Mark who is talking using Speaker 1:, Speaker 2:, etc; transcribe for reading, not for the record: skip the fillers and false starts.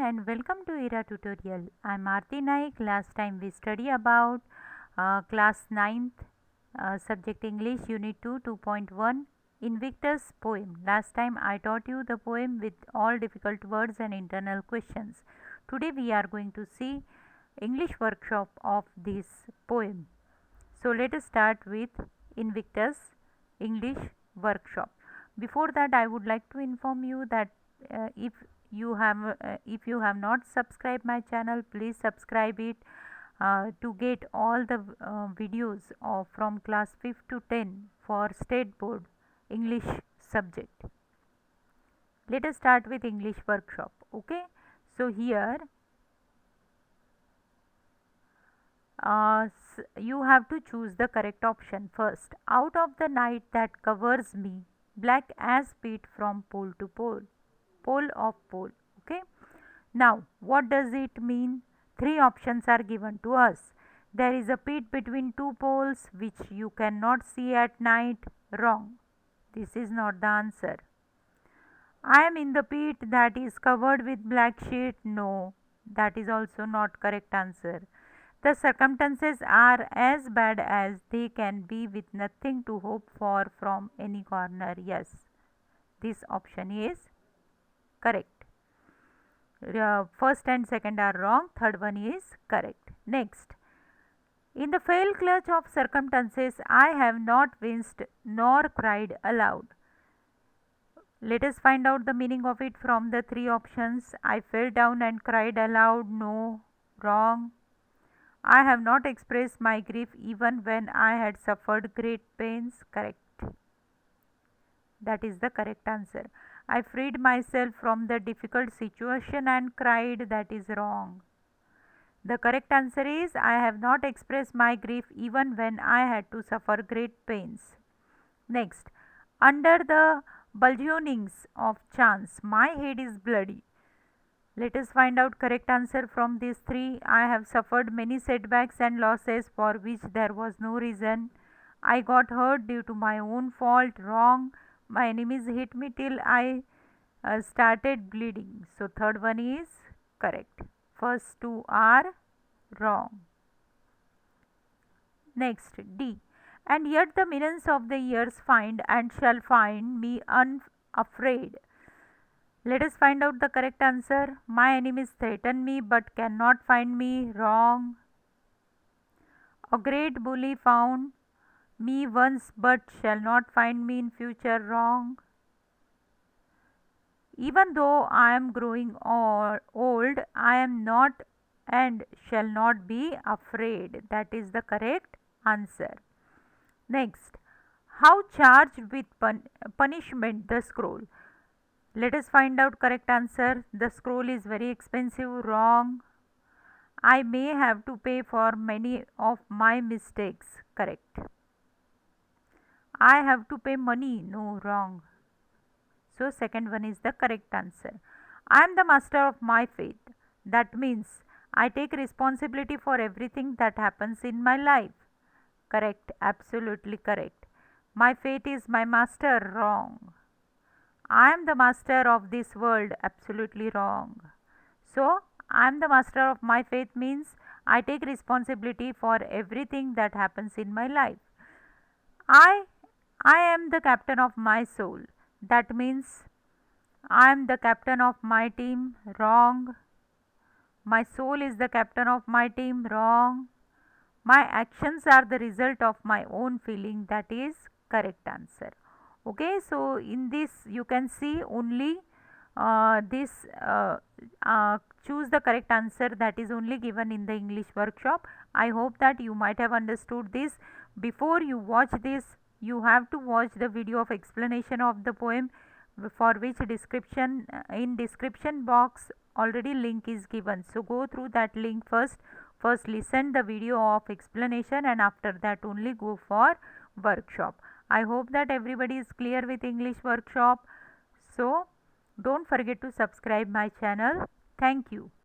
Speaker 1: and welcome to ERA tutorial. I'm Aarti Naik. Last time we study about class 9th subject English unit 2 2.1 Invictus poem. Last time I taught you the poem with all difficult words and internal questions. Today we are going to see English workshop of this poem. So let us start with Invictus English workshop. Before that I would like to inform you that if you have not subscribed my channel, please subscribe it to get all the videos from class 5th to 10 for state board English subject. Let us start with English workshop. Okay, so here you have to choose the correct option first. Out of the night that covers me, black as peat from pole to pole, pole of pole. Okay, now what does it mean? Three options are given to us. There is a pit between two poles which you cannot see at night. Wrong. This is not the answer. I am in the pit that is covered with black sheet. No, that is also not correct answer. The circumstances are as bad as they can be with nothing to hope for from any corner. Yes, this option is correct. First and second are wrong, third one is correct. Next, in the fell clutch of circumstances, I have not winced nor cried aloud. Let us find out the meaning of it from the three options. I fell down and cried aloud. No, wrong. I have not expressed my grief even when I had suffered great pains. Correct. That is the correct answer. I freed myself from the difficult situation and cried. That is wrong. The correct answer is I have not expressed my grief even when I had to suffer great pains. Next, under the burgeonings of chance, my head is bloody. Let us find out correct answer from these three. I have suffered many setbacks and losses for which there was no reason. I got hurt due to my own fault. Wrong. My enemies hit me till I started bleeding. So third one is correct. First two are wrong. Next, D. And yet the millions of the years find and shall find me unafraid. Let us find out the correct answer. My enemies threaten me but cannot find me. Wrong. A great bully found me once but shall not find me in future. Wrong. Even though I am growing old, I am not and shall not be afraid. That is the correct answer. Next, how charged with punishment the scroll? Let us find out correct answer. The scroll is very expensive. Wrong. I may have to pay for many of my mistakes. Correct. I have to pay money. No, wrong. So second one is the correct answer. I am the master of my fate. That means I take responsibility for everything that happens in my life. Correct. Absolutely correct. My fate is my master. Wrong. I am the master of this world. Absolutely wrong. So, I am the master of my fate means I take responsibility for everything that happens in my life. I I am the captain of my soul. That means I am the captain of my team. Wrong. My soul is the captain of my team. Wrong. My actions are the result of my own feeling. That is correct answer. Okay, so in this you can see only this choose the correct answer, that is only given in the English workshop. I hope that you might have understood this. Before you watch this, you have to watch the video of explanation of the poem, for which description in description box already link is given. So go through that link first. First listen the video of explanation and after that only go for workshop. I hope that everybody is clear with English workshop. So don't forget to subscribe my channel. Thank you.